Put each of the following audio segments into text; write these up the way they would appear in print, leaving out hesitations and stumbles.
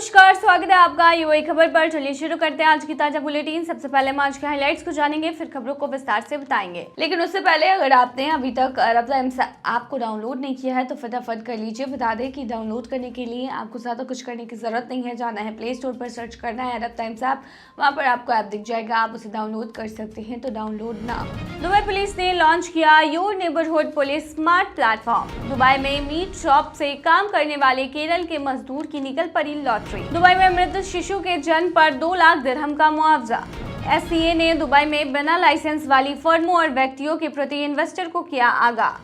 नमस्कार, स्वागत है आपका यूएई खबर पर। चलिए शुरू करते हैं आज की ताजा बुलेटिन। सबसे पहले हम आज के हाइलाइट्स को जानेंगे, फिर खबरों को विस्तार से बताएंगे। लेकिन उससे पहले अगर आपने अभी तक अरब टाइम्स ऐप को डाउनलोड नहीं किया है तो फटाफट कर लीजिए। बता दें कि डाउनलोड करने के लिए आपको ज़्यादा कुछ करने की जरूरत नहीं है। जाना है प्ले स्टोर पर, सर्च करना है अरब टाइम्स ऐप, वहाँ पर आपको ऐप दिख जाएगा, आप उसे डाउनलोड कर सकते हैं। तो डाउनलोड ना। दुबई पुलिस ने लॉन्च किया your neighbourhood police smart platform. Dubai में मीट शॉप से काम करने वाले केरल के मजदूर की निकल पड़ी लॉटरी। दुबई में मृत शिशु के जन्म पर 2 लाख दिरहम का मुआवजा। एससीए ने दुबई में बिना लाइसेंस वाली फर्मों और व्यक्तियों के प्रति इन्वेस्टर को किया आगाह।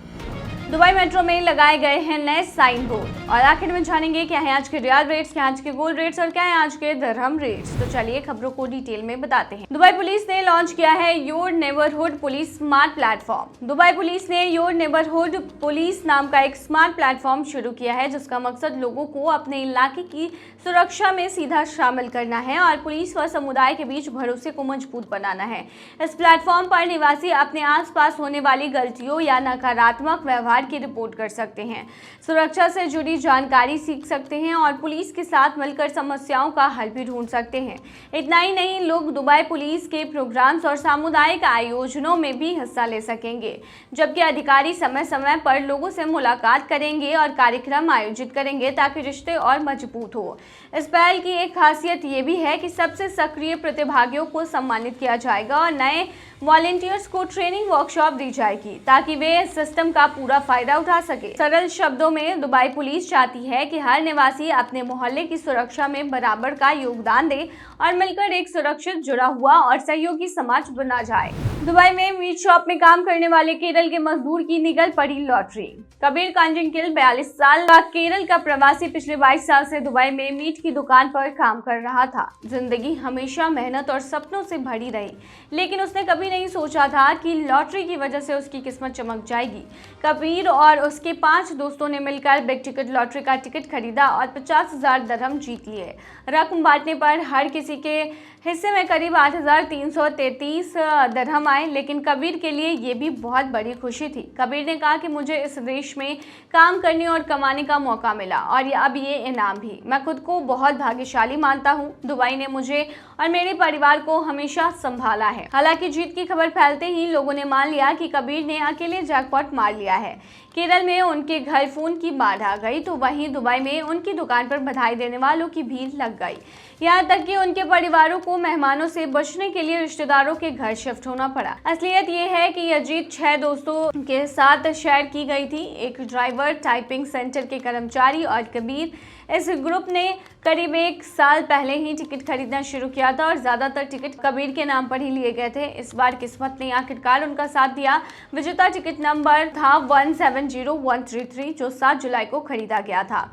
दुबई मेट्रो में लगाए गए हैं नए साइन बोर्ड। और आखिर में जानेंगे क्या है आज के रियाल रेट्स, क्या आज के गोल्ड रेट्स और क्या है आज के दिरहम रेट्स। तो चलिए खबरों को डिटेल में बताते हैं। दुबई पुलिस ने लॉन्च किया है your neighbourhood police smart platform. Dubai police ने योर नेबरहुड पुलिस नाम का एक स्मार्ट प्लेटफॉर्म शुरू किया है, जिसका मकसद लोगों को अपने इलाके की सुरक्षा में सीधा शामिल करना है और पुलिस व समुदाय के बीच भरोसे को मजबूत बनाना है। इस प्लेटफॉर्म पर निवासी अपने आसपास होने वाली गलतियों या नकारात्मक व्यवहार की रिपोर्ट कर सकते हैं, सुरक्षा से जुड़ी जानकारी सीख सकते हैं और पुलिस के साथ मिलकर समस्याओं का हल भी ढूंढ सकते हैं। इतना ही नहीं, लोग दुबई पुलिस के प्रोग्राम्स और सामुदायिक आयोजनों में भी हिस्सा ले सकेंगे, जबकि अधिकारी समय समय पर लोगों से मुलाकात करेंगे और कार्यक्रम आयोजित करेंगे ताकि रिश्ते और मजबूत हो। इस पहल की एक खासियत ये भी है कि सबसे सक्रिय प्रतिभागियों को सम्मानित किया जाएगा और नए वॉलंटियर्स को ट्रेनिंग वर्कशॉप दी जाएगी ताकि वे इस सिस्टम का पूरा फायदा उठा सके। सरल शब्दों में दुबई पुलिस चाहती है कि हर निवासी अपने मोहल्ले की सुरक्षा में बराबर का योगदान दे और मिलकर एक सुरक्षित, जुड़ा हुआ और सहयोगी समाज बना जाए। दुबई में मीट शॉप में काम करने वाले केरल के मजदूर की निकल पड़ी लॉटरी। कबीर कांजिंकिल 42 साल का केरल का प्रवासी पिछले 22 साल से दुबई में मीट की दुकान पर काम कर रहा था। जिंदगी हमेशा मेहनत और सपनों से भरी रही, लेकिन उसने कभी नहीं सोचा था कि लॉटरी की वजह से उसकी किस्मत चमक जाएगी। कबीर और उसके 5 दोस्तों ने मिलकर बिग टिकट लॉटरी का टिकट खरीदा और 50,000 दिरहम जीत लिए। रकम बांटने पर हर किसी के हिस्से में करीब 8,333 दिरहम आए, लेकिन कबीर के लिए ये भी बहुत बड़ी खुशी थी। कबीर ने कहा कि मुझे इस देश में काम करने और कमाने का मौका मिला और अब ये इनाम भी। मैं खुद को बहुत भाग्यशाली मानता हूँ। दुबई ने मुझे और मेरे परिवार को हमेशा संभाला है। हालांकि जीत की खबर फैलते ही लोगों ने मान लिया कि कबीर ने अकेले जैकपॉट मार लिया है। केरल में उनके घर फोन की बाढ़ आ गई तो वहीं दुबई में उनकी दुकान पर बधाई देने वालों की भीड़ लग गई। यहाँ तक कि उनके परिवारों को मेहमानों से बचने के लिए रिश्तेदारों के घर शिफ्ट होना पड़ा। असलियत ये है कि यह जीत 6 दोस्तों के साथ शेयर की गई थी, एक ड्राइवर, टाइपिंग सेंटर के कर्मचारी और कबीर। इस ग्रुप ने करीब 1 साल पहले ही टिकट खरीदना शुरू किया था और ज्यादातर टिकट कबीर के नाम पर ही लिए गए थे। इस बार किस्मत ने आखिरकार उनका साथ दिया। विजेता टिकट नंबर था 170133 जो 7 जुलाई को खरीदा गया था।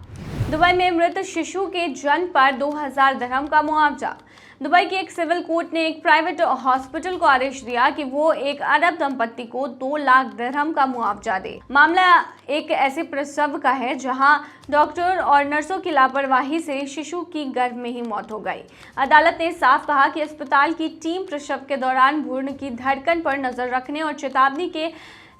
दुबई में मृत शिशु के जन्म पर 2,000 दिरहम का मुआवजा। दुबई की एक सिविल कोर्ट ने एक प्राइवेट हॉस्पिटल को आदेश दिया कि वो एक अरब दंपति को 2 लाख दिरहम का मुआवजा दे। मामला एक ऐसे प्रसव का है जहां डॉक्टर और नर्सों की लापरवाही से शिशु की गर्भ में ही मौत हो गई। अदालत ने साफ कहा कि अस्पताल की टीम प्रसव के दौरान भ्रूण की धड़कन पर नजर रखने और चेतावनी के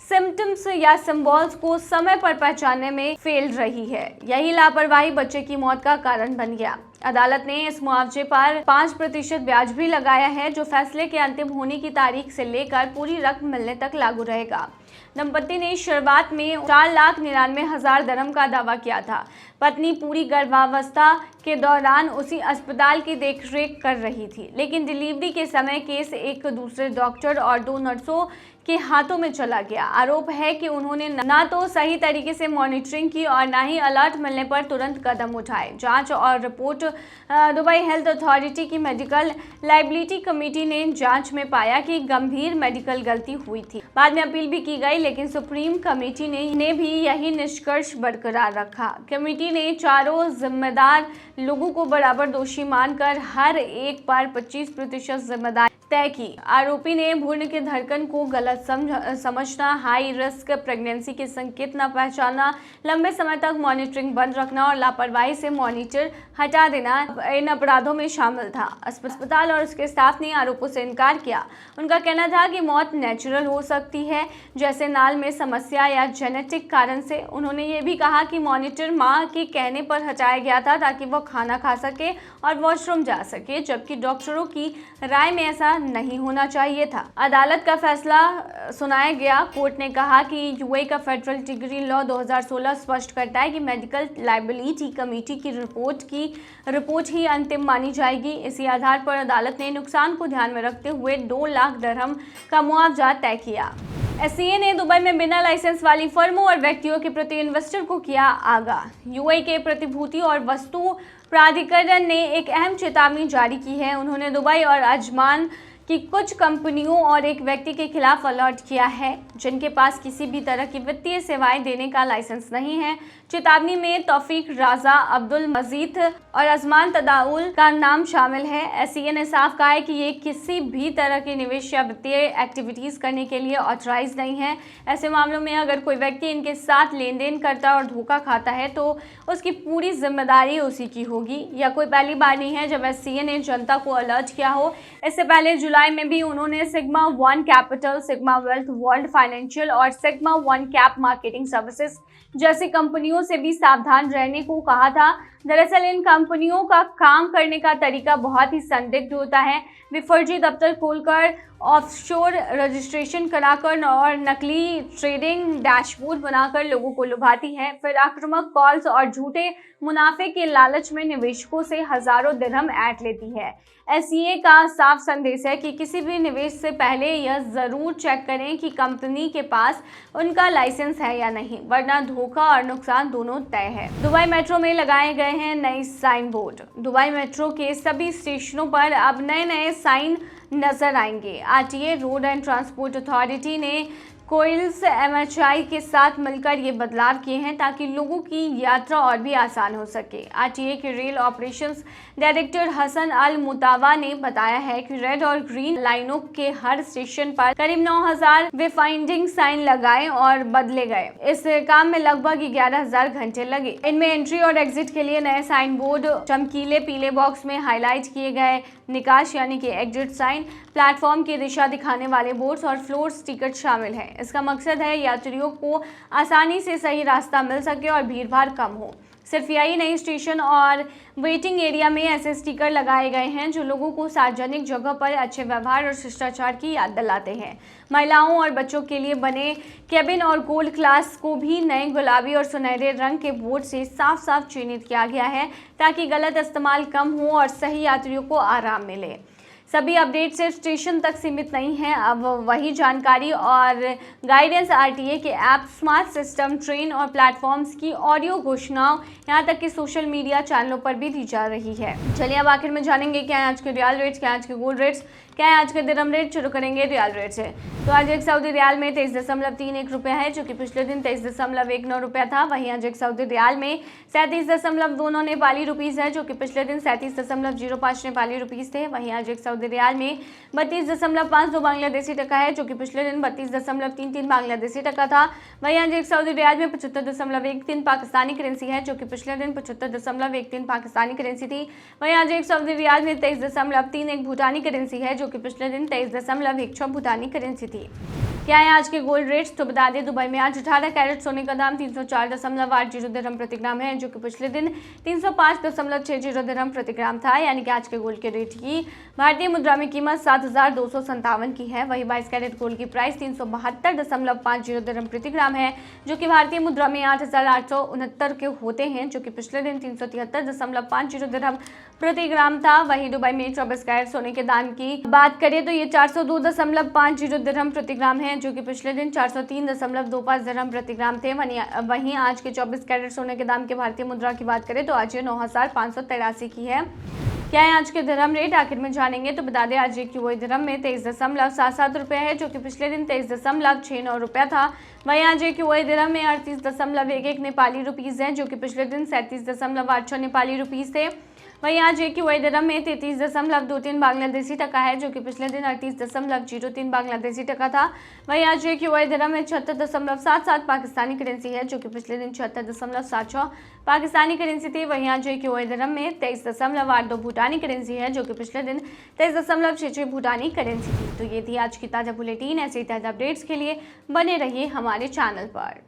सिम्टम्स या सिंबल्स को समय पर पहचानने में फेल रही है। यही लापरवाही बच्चे की मौत का कारण बन गया। अदालत ने इस मुआवजे पर 5% ब्याज भी लगाया है, जो फैसले के अंतिम होने की तारीख से लेकर पूरी रकम मिलने तक लागू रहेगा। दंपति ने शुरुआत में 4,99,000 दिरहम का दावा किया था। पत्नी पूरी गर्भावस्था के दौरान उसी अस्पताल की देखरेख कर रही थी, लेकिन डिलीवरी के समय केस एक दूसरे डॉक्टर और 2 नर्सों के हाथों में चला गया। आरोप है कि उन्होंने ना तो सही तरीके से मॉनिटरिंग की और ना ही अलर्ट मिलने पर तुरंत कदम उठाए। जांच और रिपोर्ट दुबई हेल्थ अथॉरिटी की मेडिकल लाइबिलिटी कमेटी ने जांच में पाया कि गंभीर मेडिकल गलती हुई थी। बाद में अपील भी की गई, लेकिन सुप्रीम कमेटी ने भी यही निष्कर्ष बरकरार रखा। कमेटी ने चारों जिम्मेदार लोगों को बराबर दोषी मानकर हर एक पर 25% जिम्मेदारी तय की। आरोपी ने भ्रूण के धड़कन को गलत समझना, हाई रिस्क प्रेगनेंसी के संकेत न पहचानना, लंबे समय तक मॉनिटरिंग बंद रखना और लापरवाही से मॉनिटर हटा देना इन अपराधों में शामिल था। अस्पताल और उसके स्टाफ ने आरोपों से इनकार किया। उनका कहना था कि मौत नेचुरल हो सकती है, जैसे नाल में समस्या या जेनेटिक कारण से। उन्होंने ये भी कहा कि मॉनिटर मां के कहने पर हटाया गया था ताकि वो खाना खा सके और वॉशरूम जा सके, जबकि डॉक्टरों की राय में ऐसा नहीं होना चाहिए था। अदालत का फैसला सुनाया गया। कोर्ट ने कहा कि यूए का फेडरल डिग्री लॉ 2016 स्पष्ट करता है कि मेडिकल लायबिलिटी कमेटी की रिपोर्ट ही अंतिम मानी जाएगी। इसी आधार पर अदालत ने नुकसान को ध्यान में रखते हुए 2 लाख दिरहम का मुआवजा तय किया। एससीए ने दुबई में बिना लाइसेंस वाली फर्मों और व्यक्तियों के प्रति इन्वेस्टर को किया आगाह। यूए के प्रतिभूति और वस्तु प्राधिकरण ने एक अहम चेतावनी जारी की है। उन्होंने दुबई और अजमान कि कुछ कंपनियों और एक व्यक्ति के खिलाफ अलर्ट किया है जिनके पास किसी भी तरह की वित्तीय सेवाएं देने का लाइसेंस नहीं है। चेतावनी में तौफीक राजा, अब्दुल मजीद और अजमान तदाउल का नाम शामिल है। एससीए ने साफ कहा है कि ये किसी भी तरह के निवेश या वित्तीय एक्टिविटीज करने के लिए ऑथराइज नहीं है। ऐसे मामलों में अगर कोई व्यक्ति इनके साथ लेन देन करता और धोखा खाता है तो उसकी पूरी जिम्मेदारी उसी की होगी। यह कोई पहली बार नहीं है जब एससीए ने जनता को अलर्ट किया हो। इससे पहले जुलाई में भी उन्होंने sigma one capital, sigma wealth, world financial और sigma one cap marketing services जैसी कंपनियों से भी सावधान रहने को कहा था। दरअसल इन कंपनियों का काम करने का तरीका बहुत ही संदिग्ध होता है। वे फर्जी दफ्तर खोलकर, ऑफशोर रजिस्ट्रेशन कराकर और नकली ट्रेडिंग डैशबोर्ड बनाकर लोगों को लुभाती है। फिर आक्रामक कॉल्स और झूठे मुनाफे के लालच में निवेशकों से हजारों दिरहम ऐंठ लेती है। एससीए का साफ संदेश है कि किसी भी निवेश से पहले यह जरूर चेक करें कि कंपनी के पास उनका लाइसेंस है या नहीं, वरना धोखा और नुकसान दोनों तय है। दुबई मेट्रो में लगाए गए हैं नए साइन बोर्ड। दुबई मेट्रो के सभी स्टेशनों पर अब नए साइन नजर आएंगे। RTA road and transport authority ने कोइल्स एमएचआई के साथ मिलकर ये बदलाव किए हैं ताकि लोगों की यात्रा और भी आसान हो सके। आरटीए के रेल ऑपरेशंस डायरेक्टर हसन अल मुतावा ने बताया है कि रेड और ग्रीन लाइनों के हर स्टेशन पर करीब 9000 वेफाइंडिंग साइन लगाए और बदले गए। इस काम में लगभग 11000 घंटे लगे। इनमें एंट्री और एग्जिट के लिए नए साइन बोर्ड, चमकीले पीले बॉक्स में हाईलाइट किए गए निकाश यानी कि एग्जिट साइन, प्लेटफॉर्म की दिशा दिखाने वाले बोर्ड्स और फ्लोर स्टिकर शामिल है। इसका मकसद है यात्रियों को आसानी से सही रास्ता मिल सके और भीड़भाड़ कम हो। सिर्फ यही नहीं, स्टेशन और वेटिंग एरिया में ऐसे स्टिकर लगाए गए हैं जो लोगों को सार्वजनिक जगह पर अच्छे व्यवहार और शिष्टाचार की याद दिलाते हैं। महिलाओं और बच्चों के लिए बने केबिन और गोल्ड क्लास को भी नए गुलाबी और सुनहरे रंग के बोर्ड से साफ साफ चिन्हित किया गया है ताकि गलत इस्तेमाल कम हो और सही यात्रियों को आराम मिले। सभी अपडेट सिर्फ स्टेशन तक सीमित नहीं है। अब वही जानकारी और गाइडेंस आरटीए के ऐप, स्मार्ट सिस्टम, ट्रेन और प्लेटफॉर्म्स की ऑडियो घोषणाओं, यहां तक कि सोशल मीडिया चैनलों पर भी दी जा रही है। चलिए अब आखिर में जानेंगे क्या है आज के रियल रेट्स, क्या है आज के गोल्ड रेट्स, क्या है आज के दिरहम रेट। शुरू करेंगे रियल रेट से। तो आज एक सऊदी रियाल में 23.31 रुपया है, जो कि पिछले दिन 23.19 रुपया था। वहीं आज एक सऊदी रियाल में 37.29 नेपाली रुपीस है, जो कि पिछले दिन 37.05 नेपाली रुपीस थे। वहीं आज एक सऊदी रियाल में 32.52 बांग्लादेशी टका है, जो कि पिछले दिन 32.33 बांग्लादेशी टका था। वहीं आज एक सऊदी रियाल में 75.13 पाकिस्तानी करेंसी है, जो कि पिछले दिन 75.13 पाकिस्तानी करेंसी थी। वहीं आज एक सऊदी रियाल में 23.31 भूटानी करेंसी है, जो कि पिछले दिन 23.16 भूटानी करेंसी थी। क्या है आज के गोल्ड रेट्स, तो बता दें दुबई में आज 18 कैरेट सोने का दाम 304.80 दिरहम प्रति ग्राम है, जो कि पिछले दिन 305.60 दिरहम प्रति ग्राम था। यानी कि आज के गोल्ड के रेट की भारतीय मुद्रा में कीमत 7257 की है। वही 22 कैरेट गोल्ड की प्राइस 372.50 दिरहम प्रति ग्राम है, जो कि भारतीय मुद्रा में 8869 के होते हैं, जो कि पिछले दिन 373.50 दिरहम प्रति ग्राम था। वही दुबई में 24 कैरेट सोने के दाम की बात करें तो ये 402.50 दिरहम प्रति ग्राम है, जो कि पिछले दिन 403.25 दिरहम प्रति ग्राम थे। वहीं आज के 24 कैरेट सोने के दाम के भारतीय मुद्रा की बात करें तो आज ये 9583 की है। क्या है आज के दिरहम रेट, आखिर में जानेंगे। तो बता दें आज एक वही दिरहम में 23.77 रुपया है, जो कि पिछले दिन 23.69 रुपया था। वहीं आज एक यूएई दिरहम में 38.11 नेपाली रुपीज़ है, जो कि पिछले दिन 37.86 नेपाली रुपीज़ थे। वहीं आज एक यूएई दिरहम में 33.23 बांग्लादेशी टका है, जो कि पिछले दिन 38.03 बांग्लादेशी टका था। वहीं आज एक यूएई दिरहम में 76.77 पाकिस्तानी करेंसी है, जो कि पिछले दिन 76.76 पाकिस्तानी करेंसी थी। वहीं आज एक यूएई दिरहम में 23.82 भूटानी करेंसी है, जो कि पिछले दिन 23.66 भूटानी करेंसी थी। तो ये थी आज की ताज़ा बुलेटिन। ऐसे ही ताज़ा अपडेट्स के लिए बने रहिए हमारे चैनल पर।